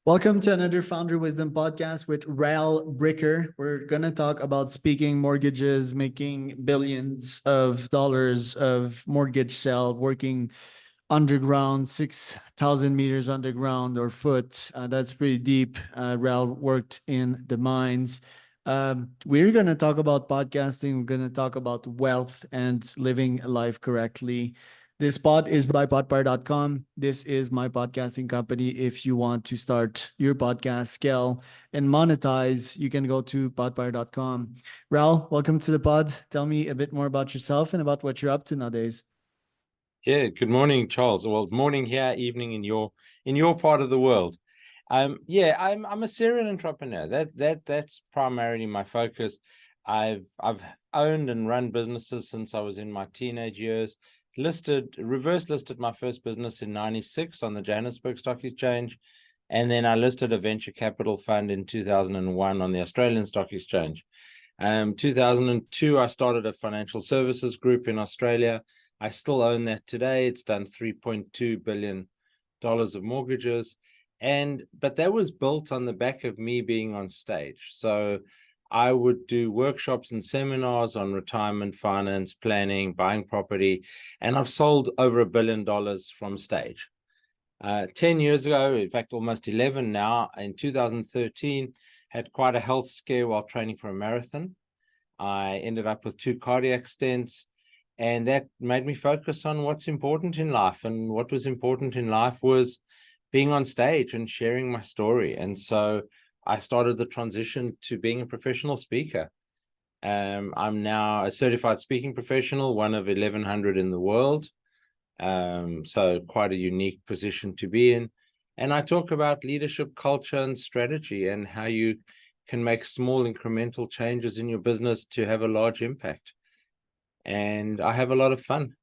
Welcome to another Founder Wisdom podcast with Rael Bricker. We're going to talk about speaking mortgages, making billions of dollars of mortgage sale, working underground, 6,000 meters underground or foot. That's pretty deep. Rael worked in the mines. We're going to talk about podcasting. We're going to talk about wealth and living life correctly. This pod is by podpar.com. This is my podcasting company. If you want to start your podcast, scale, and monetize, you can go to podpar.com. Rael, welcome to the pod. Tell me a bit more about yourself and about what you're up to nowadays. Yeah, good morning, Charles. Well, morning here, evening in your part of the world. I'm a serial entrepreneur. That's primarily my focus. I've owned and run businesses since I was in my teenage years. Reverse listed my first business in '96 on the Johannesburg Stock Exchange, and then I listed a venture capital fund in 2001 on the Australian Stock Exchange. 2002, I started a financial services group in Australia. I still own that today. It's done $3.2 billion of mortgages. But that was built on the back of me being on stage. So I would do workshops and seminars on retirement finance, planning, buying property, and I've sold over $1 billion from stage. 10 years ago, in fact, almost 11 now, in 2013, had quite a health scare while training for a marathon. I ended up with 2 cardiac stents, and that made me focus on what's important in life. And what was important in life was being on stage and sharing my story. And so I started the transition to being a professional speaker. I'm now a certified speaking professional, one of 1,100 in the world. So quite a unique position to be in. And I talk about leadership, culture, and strategy, and how you can make small incremental changes in your business to have a large impact. And I have a lot of fun.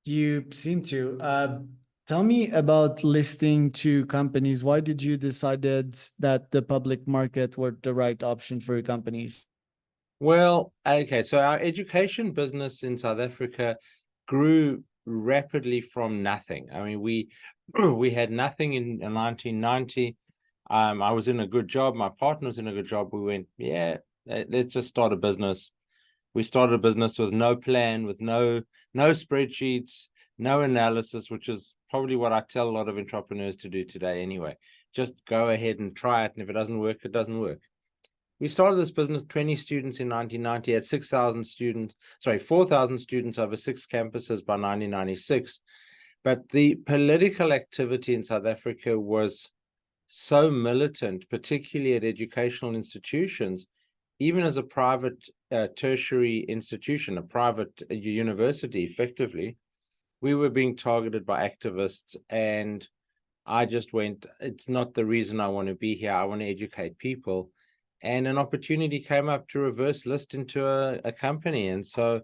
You seem to. Tell me about listing to companies. Why did you decide that the public market were the right option for your companies? Well, okay, so our education business in South Africa grew rapidly from nothing. I mean, we had nothing in 1990. I was in a good job. My partner was in a good job. We went, yeah, let's just start a business. We started a business with no plan, with no spreadsheets, no analysis, which is probably what I tell a lot of entrepreneurs to do today anyway. Just go ahead and try it. And if it doesn't work, it doesn't work. We started this business, 20 students in 1990, had 4,000 students over 6 campuses by 1996. But the political activity in South Africa was so militant, particularly at educational institutions, even as a private tertiary institution, a private university, effectively, we were being targeted by activists. And I just went, it's not the reason I want to be here. I want to educate people. And an opportunity came up to reverse list into a company. And so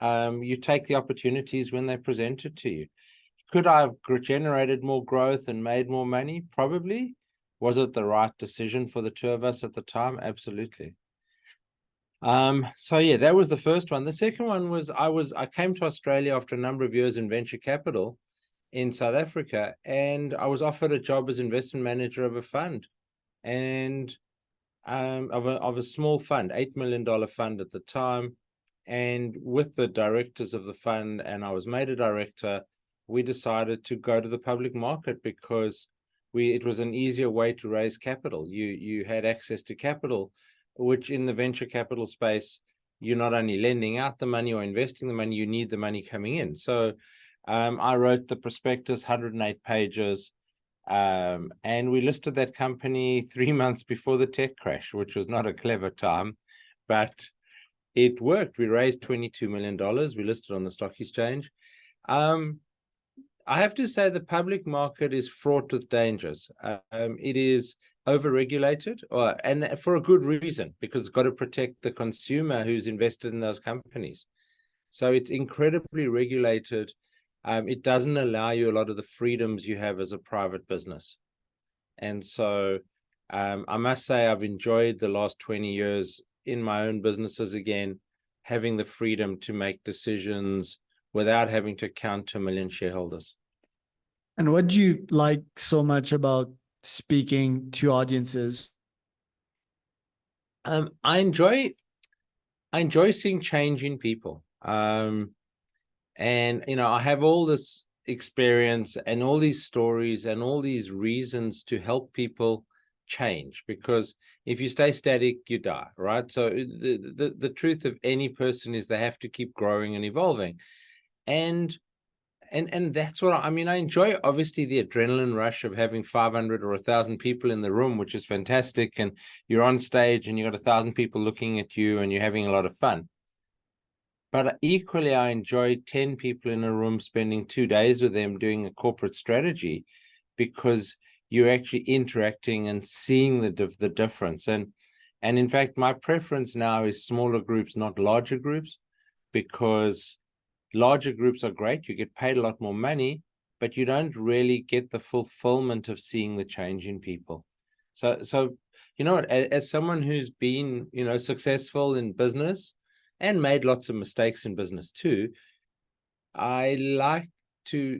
you take the opportunities when they're presented to you. Could I have generated more growth and made more money? Probably. Was it the right decision for the two of us at the time? Absolutely. So yeah, that was the first one. The second one was I came to Australia after a number of years in venture capital in South Africa, and I was offered a job as investment manager of a fund, and of a small fund, $8 million fund at the time. And with the directors of the fund, and I was made a director, we decided to go to the public market because it was an easier way to raise capital. You had access to capital, which in the venture capital space, you're not only lending out the money or investing the money, you need the money coming in. So I wrote the prospectus, 108 pages, and we listed that company 3 months before the tech crash, which was not a clever time, but it worked. We raised $22 million. We listed on the stock exchange. I have to say the public market is fraught with dangers. It is overregulated, and for a good reason, because it's got to protect the consumer who's invested in those companies. So it's incredibly regulated. It doesn't allow you a lot of the freedoms you have as a private business. And so I must say I've enjoyed the last 20 years in my own businesses again, having the freedom to make decisions without having to count to 1 million shareholders. And what do you like so much about speaking to audiences? I enjoy seeing change in people. And I have all this experience and all these stories and all these reasons to help people change, because if you stay static, you die, right? So the truth of any person is they have to keep growing and evolving. And that's what I mean. I enjoy, obviously, the adrenaline rush of having 500 or 1,000 people in the room, which is fantastic. And you're on stage and you've got 1,000 people looking at you and you're having a lot of fun. But equally, I enjoy 10 people in a room, spending 2 days with them doing a corporate strategy, because you're actually interacting and seeing the difference. And in fact, my preference now is smaller groups, not larger groups, because larger groups are great. You get paid a lot more money, but you don't really get the fulfillment of seeing the change in people. So as someone who's been, successful in business and made lots of mistakes in business too, I like to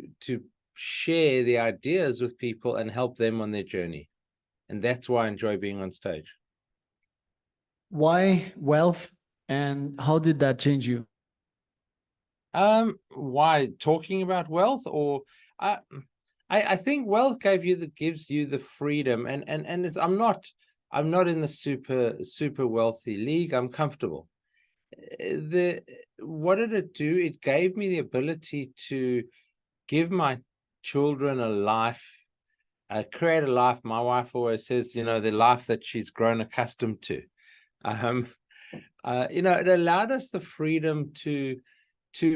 share the ideas with people and help them on their journey. And that's why I enjoy being on stage. Why wealth, and how did that change you? Why talking about wealth? Or I think wealth gives you the freedom, and it's, I'm not in the super wealthy league. I'm comfortable. What did it do? It gave me the ability to give my children a life, create a life. My wife always says, the life that she's grown accustomed to. It allowed us the freedom to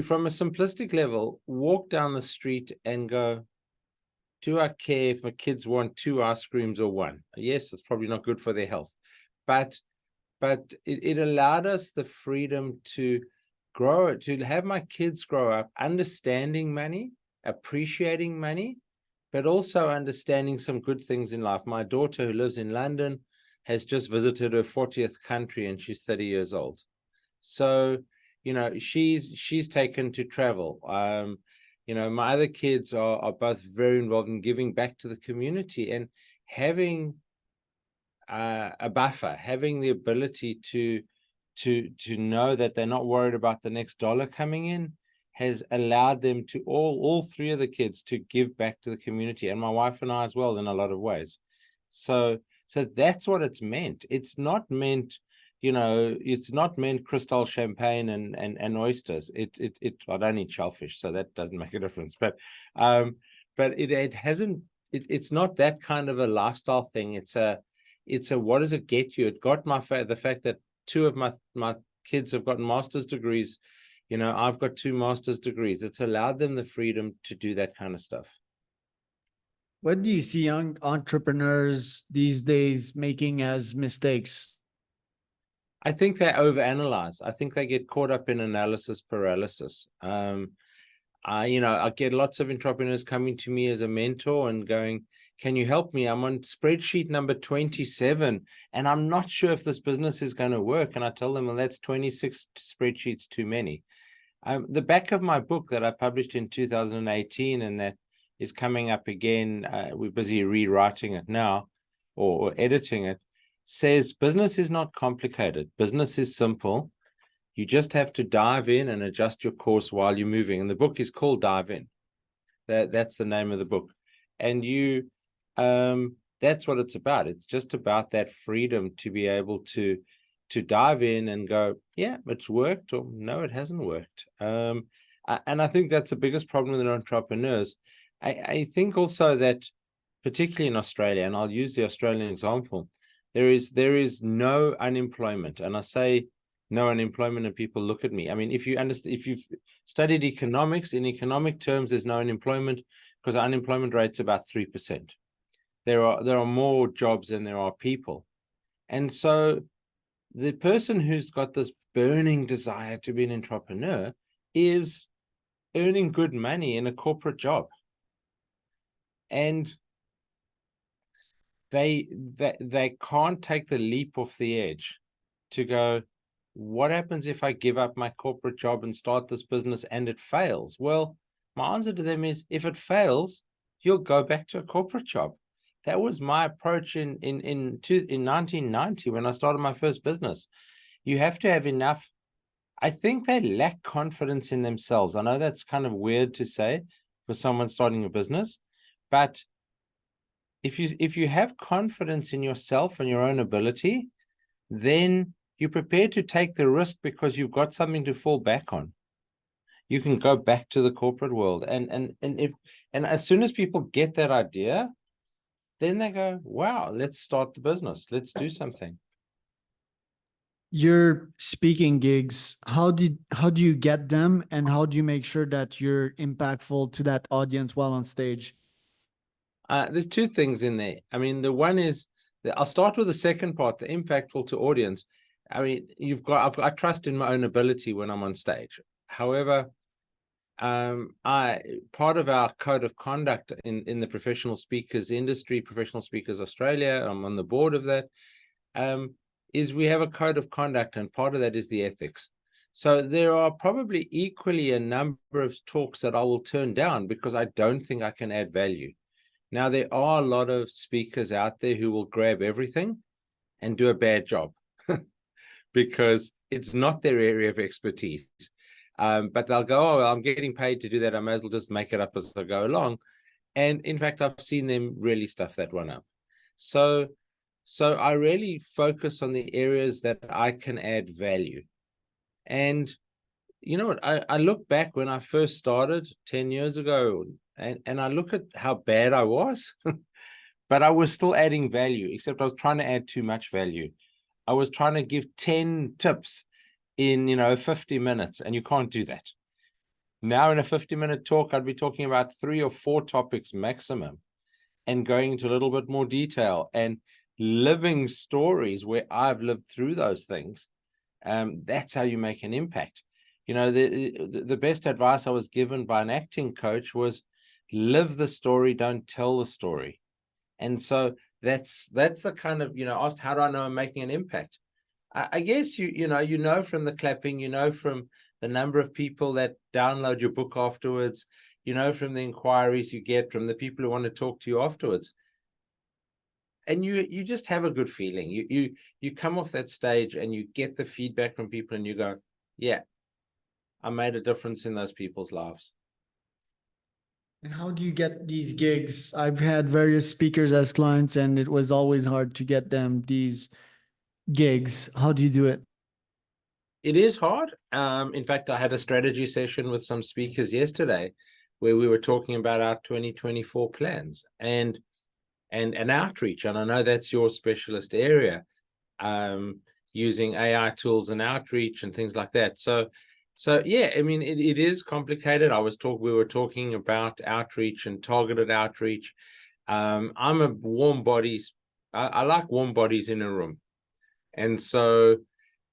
from a simplistic level, walk down the street and go, do I care if my kids want 2 ice creams or 1? Yes, it's probably not good for their health, but it allowed us the freedom to have my kids grow up understanding money, appreciating money, but also understanding some good things in life. My daughter, who lives in London, has just visited her 40th country and she's 30 years old. So, she's taken to travel. My other kids are both very involved in giving back to the community, and having a buffer, having the ability to know that they're not worried about the next dollar coming in, has allowed them to all 3 of the kids to give back to the community, and my wife and I as well, in a lot of ways. So that's what it's meant. It's not meant, it's not meant crystal champagne and oysters. I don't eat shellfish, so that doesn't make a difference. But it hasn't. It's not that kind of a lifestyle thing. It's a what does it get you? It got the fact that 2 of my kids have gotten master's degrees. I've got 2 master's degrees. It's allowed them the freedom to do that kind of stuff. What do you see young entrepreneurs these days making as mistakes? I think they overanalyze. I think they get caught up in analysis paralysis. I get lots of entrepreneurs coming to me as a mentor and going, can you help me? I'm on spreadsheet number 27 and I'm not sure if this business is going to work. And I tell them, well, that's 26 spreadsheets too many. The back of my book that I published in 2018, and that is coming up again, we're busy rewriting it now or editing it, says business is not complicated. Business is simple. You just have to dive in and adjust your course while you're moving. And the book is called Dive In. That's the name of the book. And that's what it's about. It's just about that freedom to be able to dive in and go, yeah, it's worked, or no, it hasn't worked. And I think that's the biggest problem with entrepreneurs. I think also that, particularly in Australia, and I'll use the Australian example, there is no unemployment. And I say no unemployment and people look at me. I mean, if you've studied economics, in economic terms, there's no unemployment because the unemployment rate's about 3%. There are more jobs than there are people. And so the person who's got this burning desire to be an entrepreneur is earning good money in a corporate job. And they can't take the leap off the edge to go, what happens if I give up my corporate job and start this business and it fails? Well, my answer to them is, if it fails, you'll go back to a corporate job. That was my approach in 1990 when I started my first business. You have to have enough. I think they lack confidence in themselves. I know that's kind of weird to say for someone starting a business, but if you have confidence in yourself and your own ability, then you're prepared to take the risk because you've got something to fall back on. You can go back to the corporate world, and as soon as people get that idea, then they go, wow, let's start the business. Let's do something. Your speaking gigs, how do you get them, and how do you make sure that you're impactful to that audience while on stage? There's two things in there. I mean, the one is that I'll start with the second part, the impactful to audience. I mean, I trust in my own ability when I'm on stage. However, part of our code of conduct in the professional speakers industry, Professional Speakers Australia, I'm on the board of that, is we have a code of conduct, and part of that is the ethics. So there are probably equally a number of talks that I will turn down because I don't think I can add value. Now, there are a lot of speakers out there who will grab everything and do a bad job because it's not their area of expertise. But they'll go, oh, I'm getting paid to do that. I may as well just make it up as I go along. And in fact, I've seen them really stuff that one up. So I really focus on the areas that I can add value. And you know what? I look back when I first started 10 years ago, and I look at how bad I was, but I was still adding value, except I was trying to add too much value. I was trying to give 10 tips in 50 minutes, and you can't do that. Now in a 50-minute talk, I'd be talking about 3 or 4 topics maximum and going into a little bit more detail and living stories where I've lived through those things. That's how you make an impact. The best advice I was given by an acting coach was live the story, don't tell the story. And so that's the kind of, asked, how do I know I'm making an impact? I guess you know from the clapping, from the number of people that download your book afterwards, from the inquiries you get from the people who want to talk to you afterwards. And you just have a good feeling. You come off that stage and you get the feedback from people and you go, yeah, I made a difference in those people's lives. And how do you get these gigs? I've had various speakers as clients, and it was always hard to get them these gigs. How do you do it? It is hard. In fact, I had a strategy session with some speakers yesterday where we were talking about our 2024 plans and outreach. And I know that's your specialist area, using AI tools and outreach and things like that. So yeah, I mean, it is complicated. We were talking about outreach and targeted outreach. I'm a warm bodies. I like warm bodies in a room. And so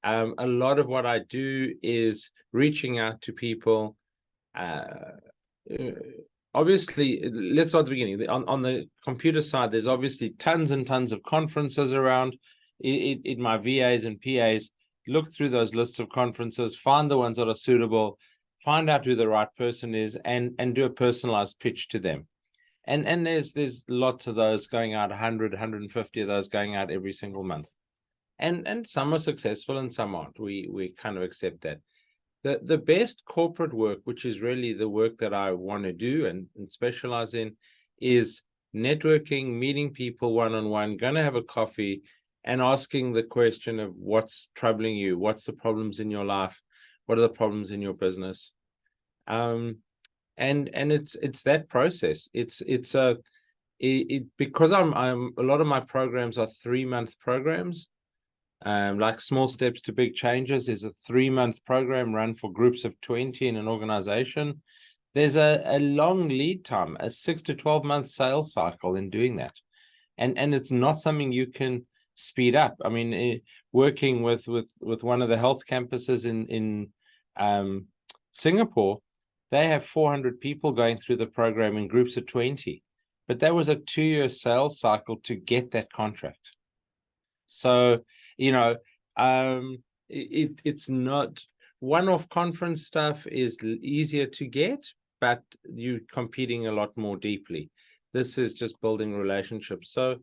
a lot of what I do is reaching out to people. Obviously, let's start at the beginning. On the computer side, there's obviously tons and tons of conferences around. In my VAs and PAs, look through those lists of conferences, find the ones that are suitable, find out who the right person is, and do a personalized pitch to them. And there's lots of those going out, 100, 150 of those going out every single month. And some are successful and some aren't. We kind of accept that. The best corporate work, which is really the work that I want to do and specialize in, is networking, meeting people one-on-one, going to have a coffee and asking the question of what's troubling you, what's the problems in your life, what are the problems in your business. And it's that process. Because I'm a lot of my programs are 3-month programs. Like Small Steps to Big Changes is a 3-month program run for groups of 20 in an organization. There's a long lead time, a 6 to 12-month sales cycle in doing that. And it's not something you can speed up. I mean, working with one of the health campuses in Singapore, they have 400 people going through the program in groups of 20. But that was a 2-year sales cycle to get that contract. So it's not one-off conference stuff is easier to get, but you're competing a lot more deeply. This is just building relationships. So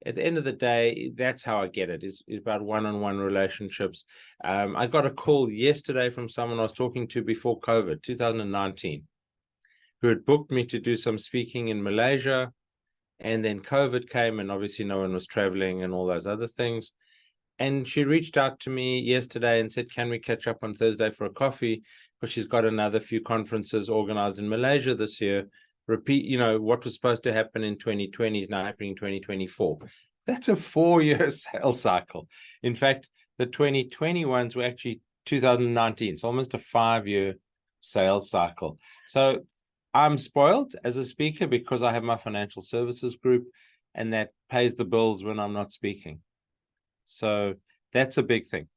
at the end of the day, that's how I get it, is about one-on-one relationships. I got a call yesterday from someone I was talking to before COVID, 2019, who had booked me to do some speaking in Malaysia. And then COVID came, and obviously no one was traveling and all those other things. And she reached out to me yesterday and said, can we catch up on Thursday for a coffee? Because she's got another few conferences organized in Malaysia this year. Repeat, what was supposed to happen in 2020 is now happening in 2024. That's a 4-year sales cycle. In fact, the 2020 ones were actually 2019. It's almost a 5-year sales cycle. So I'm spoiled as a speaker because I have my financial services group, and that pays the bills when I'm not speaking. So that's a big thing.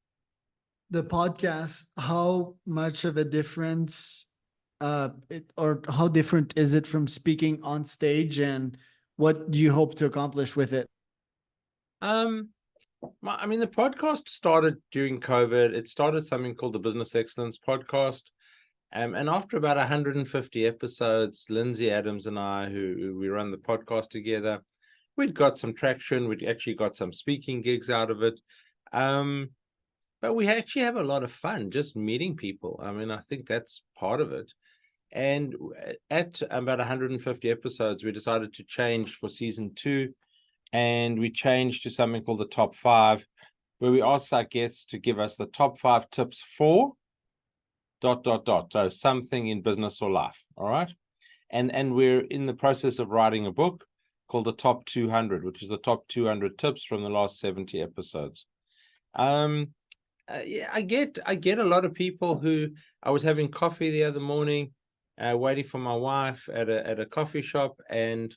The podcast, how much of a difference or how different is it from speaking on stage, and what do you hope to accomplish with it? The podcast started during COVID. It started something called the Business Excellence Podcast. And after about 150 episodes, Lindsay Adams and I, who we run the podcast together, we'd got some traction. We'd actually got some speaking gigs out of it. But we actually have a lot of fun just meeting people. I think that's part of it. And at about 150 episodes, we decided to change for season 2. And we changed to something called the Top 5, where we asked our guests to give us the top 5 tips for ... So something in business or life. All right. And we're in the process of writing a book called the Top 200, which is the top 200 tips from the last 70 episodes. I get a lot of people who... I was having coffee the other morning, waiting for my wife at a coffee shop, and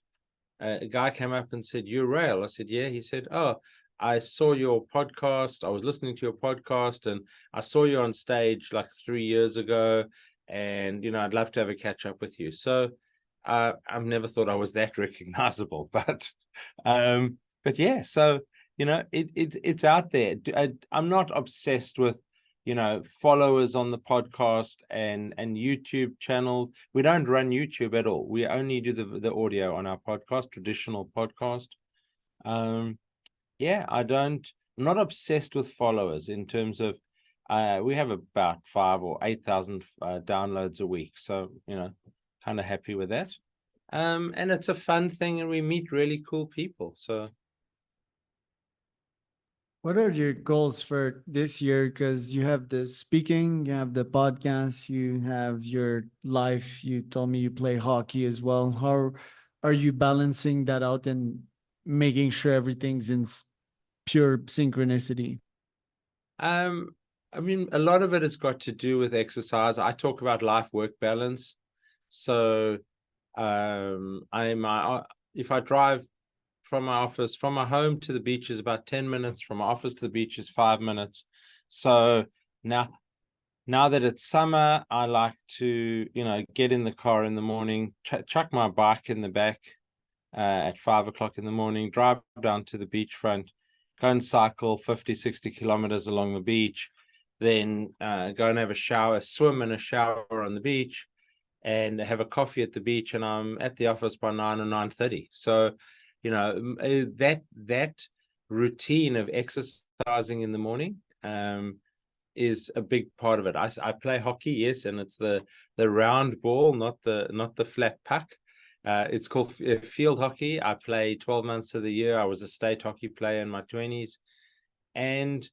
a guy came up and said, "You're Rael?" I said, "Yeah." He said, "Oh, I saw your podcast. I was listening to your podcast, and I saw you on stage like 3 years ago, and I'd love to have a catch up with you." So I've never thought I was that recognizable, but yeah. So it's out there. I'm not obsessed with followers on the podcast and YouTube channels. We don't run YouTube at all. We only do the audio on our podcast, traditional podcast. I'm not obsessed with followers in terms of we have about 5,000 or 8,000 downloads a week. So, kind of happy with that. And it's a fun thing, and we meet really cool people. So What are your goals for this year? Because you have the speaking, you have the podcast, you have your life. You told me you play hockey as well. How are you balancing that out and making sure everything's in pure synchronicity? a lot of it has got to do with exercise. I talk about life-work balance. So if I drive from my home to the beach is about 10 minutes. From my office to the beach is 5 minutes. So now that it's summer, I like to, get in the car in the morning, chuck my bike in the back at 5 o'clock in the morning, drive down to the beachfront, go and cycle 50, 60 kilometers along the beach, then go and have a shower, swim in a shower on the beach, and have a coffee at the beach, and I'm at the office by 9 or 9:30. So, that routine of exercising in the morning is a big part of it. I play hockey, yes, and it's the round ball, not the flat puck. It's called field hockey. I play 12 months of the year. I was a state hockey player in my 20s. And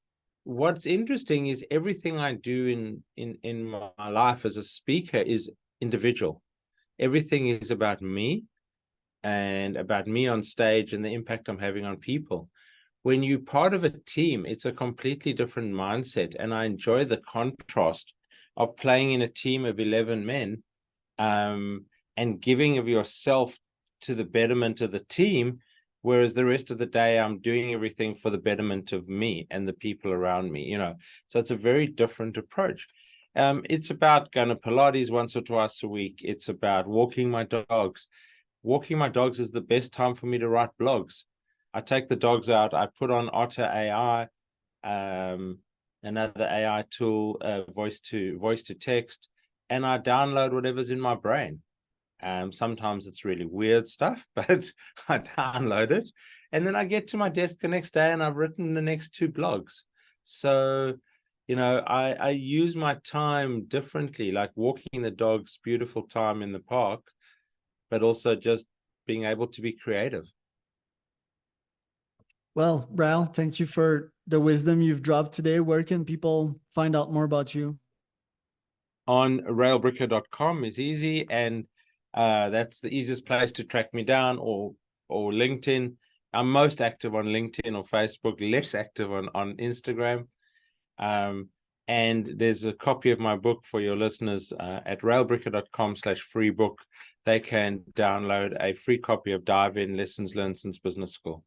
what's interesting is everything I do in my life as a speaker is individual. Everything is about me and about me on stage and the impact I'm having on people. When you're part of a team, it's a completely different mindset. And I enjoy the contrast of playing in a team of 11 men and giving of yourself to the betterment of the team, whereas the rest of the day I'm doing everything for the betterment of me and the people around me. So it's a very different approach. It's about going to Pilates once or twice a week. It's about walking my dogs. Walking my dogs is the best time for me to write blogs. I take the dogs out, I put on Otter AI, another AI tool, voice to text, and I download whatever's in my brain. Sometimes it's really weird stuff, but I download it. And then I get to my desk the next day and I've written the next 2 blogs. So, I use my time differently, like walking the dogs, beautiful time in the park, but also just being able to be creative. Well, Rael, thank you for the wisdom you've dropped today. Where can people find out more about you? On railbricker.com is easy, and that's the easiest place to track me down, or LinkedIn. I'm most active on LinkedIn or Facebook, less active on Instagram. And there's a copy of my book for your listeners at railbricker.com/free book. They can download a free copy of Dive In Lessons Learned Since Business School.